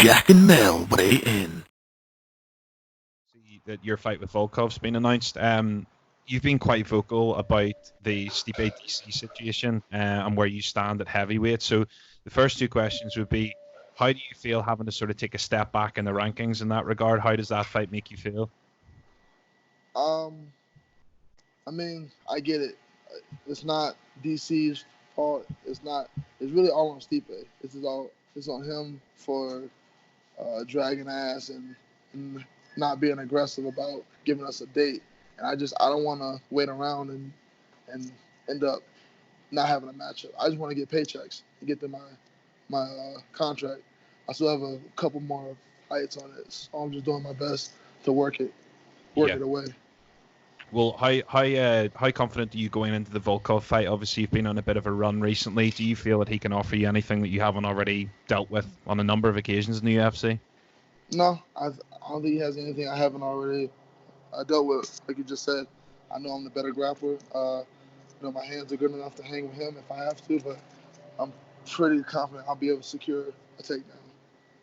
Jack and Mel weigh in. See that your fight with Volkov's been announced. You've been quite vocal about the Stipe DC situation and where you stand at heavyweight. So the first two questions would be, how do you feel having to sort of take a step back in the rankings in that regard? How does that fight make you feel? Um, I mean, I get it. It's not DC's fault. It's not. It's really all on Stipe. This is all. It's on him for dragging ass and not being aggressive about giving us a date. And I don't want to wait around and end up not having a matchup. I just want to get paychecks and get to my contract. I still have a couple more fights on it, so I'm just doing my best to work it Yeah. away. Well, how confident are you going into the Volkov fight? Obviously, you've been on a bit of a run recently. Do you feel that he can offer you anything that you haven't already dealt with on a number of occasions in the UFC? No, I don't think he has anything I haven't already dealt with. Like you just said, I know I'm the better grappler. My hands are good enough to hang with him if I have to, but I'm pretty confident I'll be able to secure a takedown.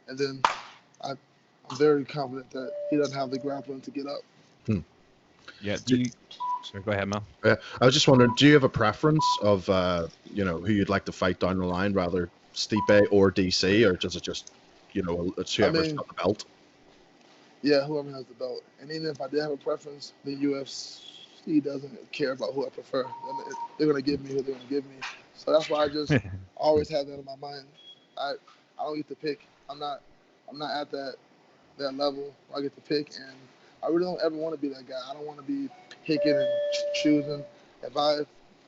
And then I'm very confident that he doesn't have the grappling to get up. Yeah. Sorry, go ahead, Mel. I was just wondering, do you have a preference of who you'd like to fight down the line, rather Stipe or DC, or does it just it's whoever's got the belt? Yeah, whoever has the belt. And even if I did have a preference, the UFC doesn't care about who I prefer. They're gonna give me who they're gonna give me. So that's why I just always have that in my mind. I don't get to pick. I'm not at that level where I get to pick, and I really don't ever want to be that guy. I don't want to be picking and choosing. If I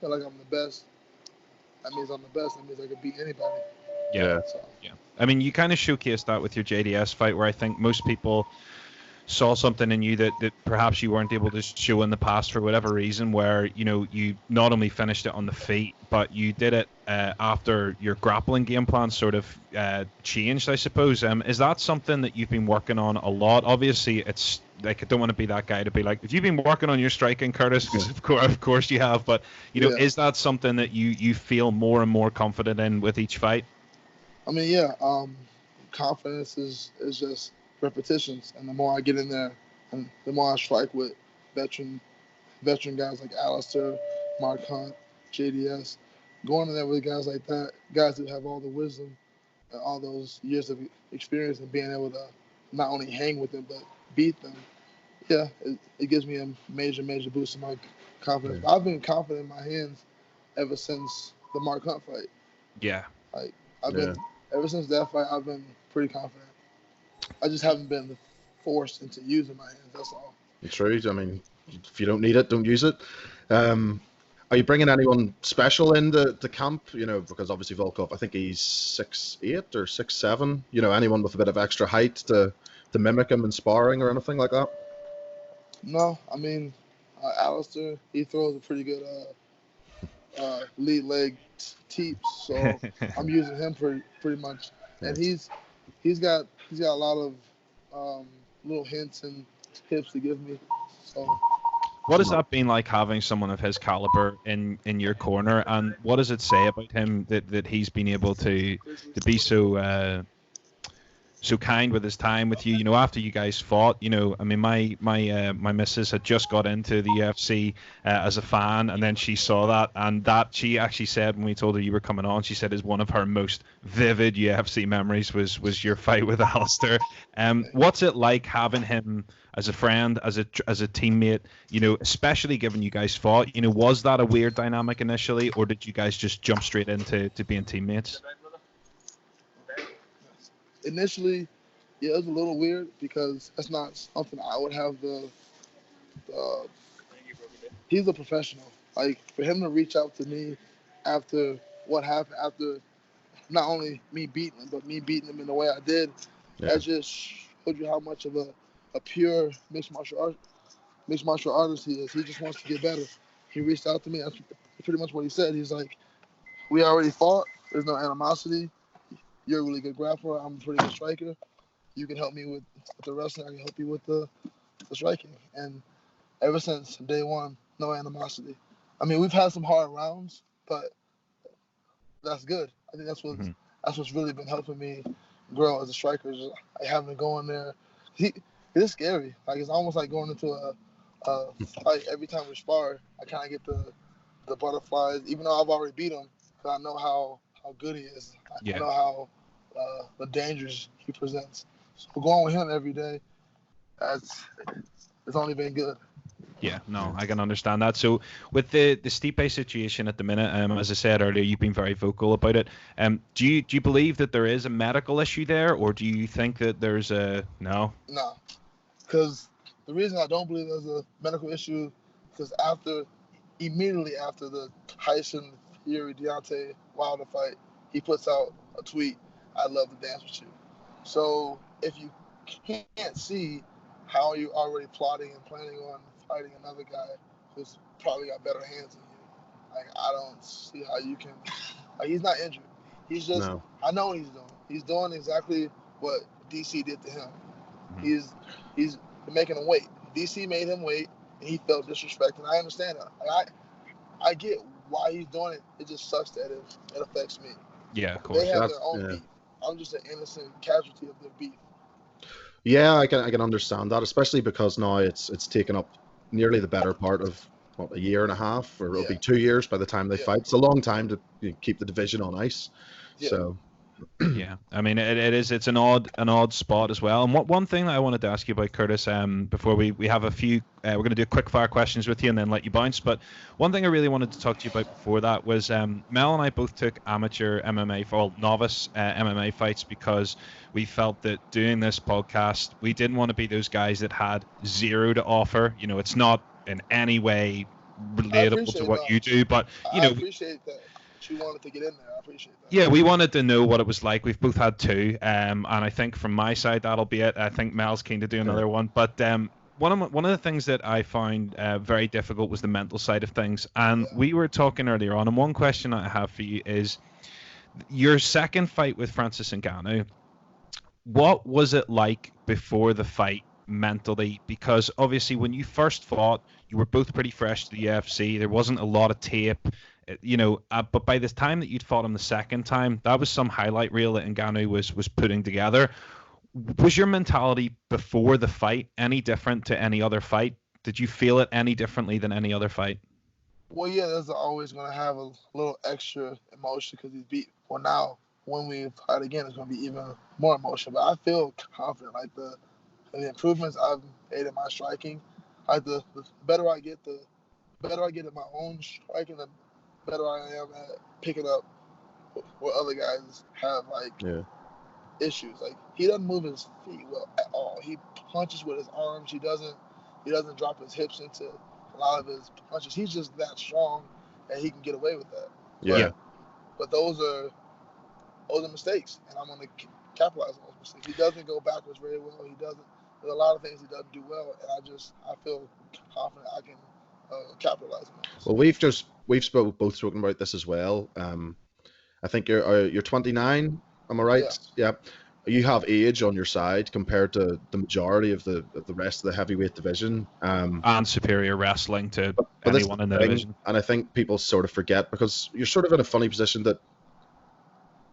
feel like I'm the best, that means I'm the best. That means I can beat anybody. Yeah. Yeah. I mean, you kind of showcased that with your JDS fight, where I think most people saw something in you that perhaps you weren't able to show in the past for whatever reason, where you not only finished it on the feet, but you did it after your grappling game plan sort of changed, I suppose. Is that something that you've been working on a lot? Obviously, it's like, I don't want to be that guy to be like, if you've been working on your striking, Curtis, because of course you have, but is that something that you feel more and more confident in with each fight? I mean, yeah, confidence is just repetitions, and the more I get in there, and the more I strike with veteran guys like Alistair, Mark Hunt, JDS, going in there with guys like that, guys that have all the wisdom and all those years of experience, and being able to not only hang with them but beat them, yeah, it gives me a major boost in my confidence. Yeah. I've been confident in my hands ever since the Mark Hunt fight. Yeah. Like I've been ever since that fight, I've been pretty confident. I just haven't been forced into using my hands. That's all. True. I mean, if you don't need it, don't use it. Are you bringing anyone special in the camp? Because obviously Volkov, I think he's 6'8" or 6'7". Anyone with a bit of extra height to mimic him in sparring or anything like that? No, I mean, Alistair, he throws a pretty good lead leg teeps, so I'm using him pretty much, and he's got a lot of little hints and tips to give me. So, what has that been like, having someone of his caliber in your corner, and what does it say about him that he's been able to be so kind with his time with you? After you guys fought, I mean, my missus had just got into the UFC as a fan, and then she saw that, and that she actually said, when we told her you were coming on, she said is one of her most vivid UFC memories was your fight with Alistair. What's it like having him as a friend, as a teammate, especially given you guys fought? Was that a weird dynamic initially, or did you guys just jump straight into being teammates? Initially, yeah, it was a little weird because that's not something I would have he's a professional. Like, for him to reach out to me after what happened, after not only me beating him, but me beating him in the way I did, that just showed you how much of a pure mixed martial artist he is. He just wants to get better. He reached out to me. That's pretty much what he said. He's like, we already fought. There's no animosity. You're a really good grappler. I'm a pretty good striker. You can help me with the wrestling. I can help you with the striking. And ever since day one, no animosity. I mean, we've had some hard rounds, but that's good. I think that's what's really been helping me grow as a striker. Just like having to go in there, it's scary. Like it's almost like going into a fight. Every time we spar, I kind of get the butterflies, even though I've already beat him, because I know how good he is. I know how the dangers he presents. So going with him every day, it's only been good. Yeah, no, I can understand that. So with the Stipe situation at the minute, as I said earlier, you've been very vocal about it. Do you believe that there is a medical issue there, or do you think that there's a no? No, because the reason I don't believe there's a medical issue, because immediately after the Tyson Fury Deontay Wilder fight, he puts out a tweet, "I love to dance with you." So if you can't see how you're already plotting and planning on fighting another guy who's probably got better hands than you, like I don't see how you can. Like he's not injured. He's just. No. I know what he's doing. He's doing exactly what DC did to him. Mm-hmm. He's making him wait. DC made him wait, and he felt disrespected. I understand that. Like, I get why he's doing it. It just sucks that it affects me. Yeah, of course. They have their own beef. I'm just an innocent casualty of their beef. Yeah, I can understand that, especially because now it's taken up nearly the better part of a year and a half, or it'll be 2 years by the time they fight. It's a long time to keep the division on ice. Yeah. So yeah, I mean it's an odd spot as well. And one thing that I wanted to ask you about, Curtis, before we have a few, we're going to do quick fire questions with you and then let you bounce. But one thing I really wanted to talk to you about before that was Mel and I both took amateur MMA, novice MMA fights, because we felt that doing this podcast, we didn't want to be those guys that had zero to offer. You know, it's not in any way relatable to what you do, but I appreciate that. You wanted to get in there. I appreciate that. Yeah, we wanted to know what it was like. We've both had two, and I think from my side that'll be it. I think Mel's keen to do another one, but one of the things that I found very difficult was the mental side of things. And we were talking earlier on, and one question I have for you is your second fight with Francis Ngannou. What was it like before the fight mentally? Because obviously when you first fought, you were both pretty fresh to the UFC. There wasn't a lot of tape. But by the time that you'd fought him the second time, that was some highlight reel that Ngannou was putting together. Was your mentality before the fight any different to any other fight? Did you feel it any differently than any other fight? Well, yeah, there's always going to have a little extra emotion because he's beat. Well, now when we fight again, it's going to be even more emotion. But I feel confident. Like the improvements I've made in my striking, like the better I get, the better I get at my own striking, the better I am at picking up where other guys have issues. Like he doesn't move his feet well at all. He punches with his arms. He doesn't drop his hips into a lot of his punches. He's just that strong, and he can get away with that. Yeah. But those are mistakes, and I'm gonna capitalize on those mistakes. He doesn't go backwards very well. He doesn't. There's a lot of things he doesn't do well, and I feel confident I can capitalize on those. Well, we've both spoken about this as well. I think you're 29. Am I right? Yeah. You have age on your side compared to the majority of the rest of the heavyweight division. And superior wrestling to anyone in the division. And I think people sort of forget, because you're sort of in a funny position that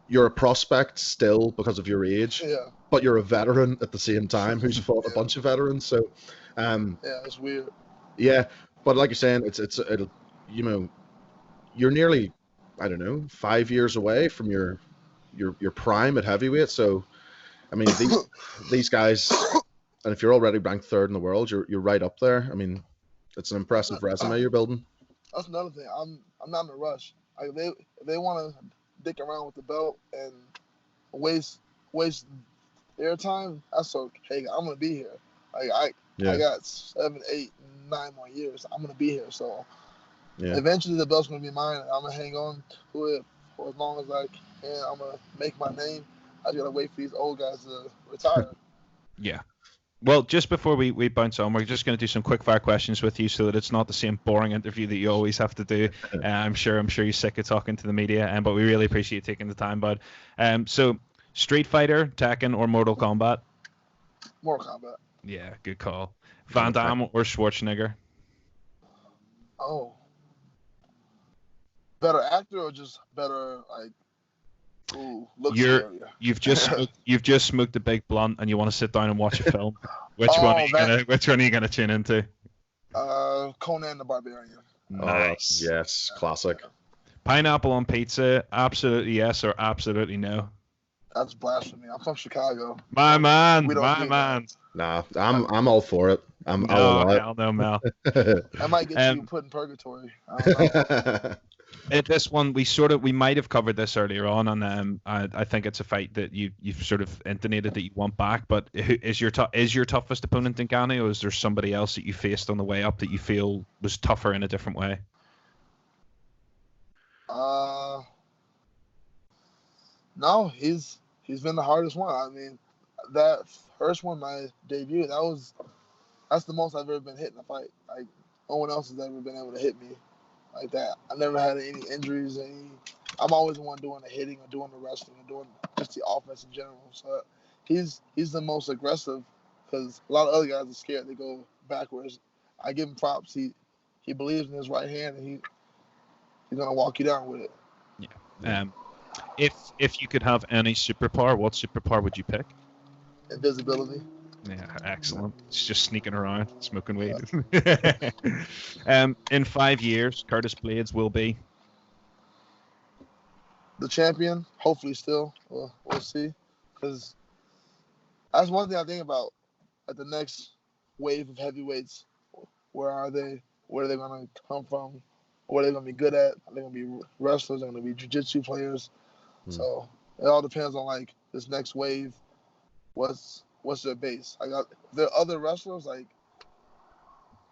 you're a prospect still because of your age, but you're a veteran at the same time who's fought a bunch of veterans. So, it's weird. Yeah, but like you're saying, it'll you're nearly, I don't know, 5 years away from your prime at heavyweight. So, I mean, these guys, and if you're already ranked third in the world, you're right up there. I mean, it's an impressive resume you're building. That's another thing. I'm not in a rush. Like if they want to dick around with the belt and waste their time, that's okay. I'm gonna be here. Like I got 7, 8, 9 more years. I'm gonna be here. So eventually the belt's gonna be mine. I'm gonna hang on to it for as long as I can. I'm gonna make my name. I just gotta wait for these old guys to retire. Yeah. Well, just before we bounce on, we're just going to do some quick fire questions with you so that it's not the same boring interview that you always have to do. I'm sure you're sick of talking to the media, but we really appreciate you taking the time, bud. So, Street Fighter, Tekken, or Mortal Kombat? Mortal Kombat. Yeah, good call. Van Damme or Schwarzenegger? Oh. Better actor or just better, like... Ooh, looks You're scary. you've just smoked a big blunt and you want to sit down and watch a film. Which Oh, one are you gonna tune into? Conan the Barbarian. Nice. Yes, classic. Pineapple on pizza, absolutely yes or absolutely no. That's blasphemy. I'm from Chicago. My man, We don't my do man. Nah, I'm all for it. I'll No, allow hell no, Mel. it. I might get you put in purgatory. I don't know. This one we might have covered this earlier on, and I think it's a fight that you've sort of intonated that you want back. But is your toughest opponent Ngannou, or is there somebody else that you faced on the way up that you feel was tougher in a different way? No, he's been the hardest one. I mean, that first one, my debut, that's the most I've ever been hit in a fight. Like, no one else has ever been able to hit me like that. I never had any injuries. I'm always the one doing the hitting or doing the wrestling or doing just the offense in general. So he's the most aggressive because a lot of other guys are scared. They go backwards. I give him props. He believes in his right hand and he's gonna walk you down with it. Yeah. If you could have any superpower, what superpower would you pick? Invisibility. Yeah, excellent. It's just sneaking around, smoking weed. In 5 years, Curtis Blaydes will be the champion. Hopefully, still. We'll see. Because that's one thing I think about at the next wave of heavyweights. Where are they? Where are they going to come from? What are they going to be good at? Are they going to be wrestlers? Are they going to be jiu-jitsu players? So it all depends on like this next wave. What's their base? There are other wrestlers like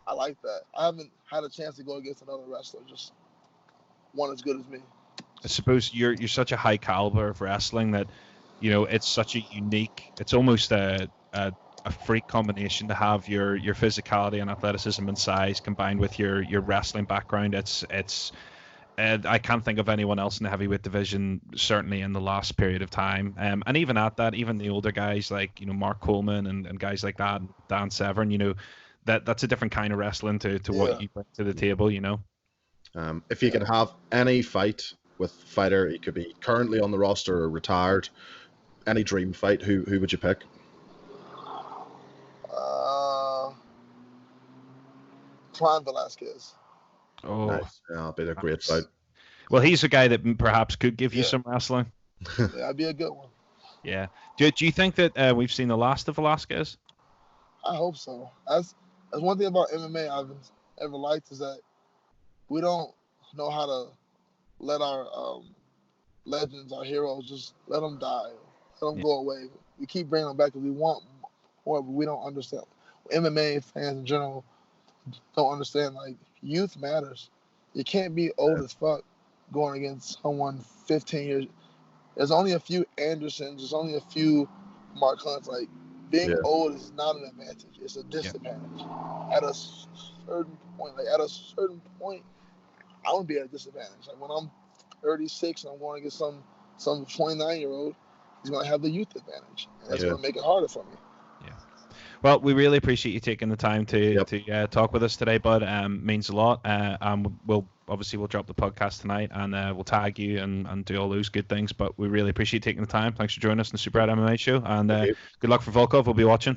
I like that. I haven't had a chance to go against another wrestler, just one as good as me. I suppose you're such a high caliber of wrestling that it's such a unique. It's almost a freak combination to have your physicality and athleticism and size combined with your wrestling background. It's I can't think of anyone else in the heavyweight division, certainly in the last period of time. And even at that, even the older guys like Mark Coleman and guys like that, Dan Severn, that's a different kind of wrestling to what you bring to the table. If you can have any fight with a fighter, it could be currently on the roster or retired, any dream fight, who would you pick? Klein Velasquez. Oh, nice. Yeah, that'll be a great fight. Well, he's a guy that perhaps could give you some wrestling. Yeah, that'd be a good one. Yeah. Do you think that we've seen the last of Velasquez? I hope so. That's one thing about MMA I've ever liked is that we don't know how to let our legends, our heroes, just let them die, let them go away. We keep bringing them back because we want more, but we don't understand. MMA fans in general don't understand, like, youth matters. You can't be old as fuck going against someone 15 years. There's only a few Andersons. There's only a few Mark Hunts. Like, being old is not an advantage. It's a disadvantage. At a certain point, I would be at a disadvantage. Like, when I'm 36 and I'm going against some 29-year-old, he's going to have the youth advantage. And that's going to make it harder for me. Well, we really appreciate you taking the time to talk with us today, bud. Means a lot. We'll drop the podcast tonight and we'll tag you and do all those good things. But we really appreciate you taking the time. Thanks for joining us on the Super Red MMA show. And good luck for Volkov. We'll be watching.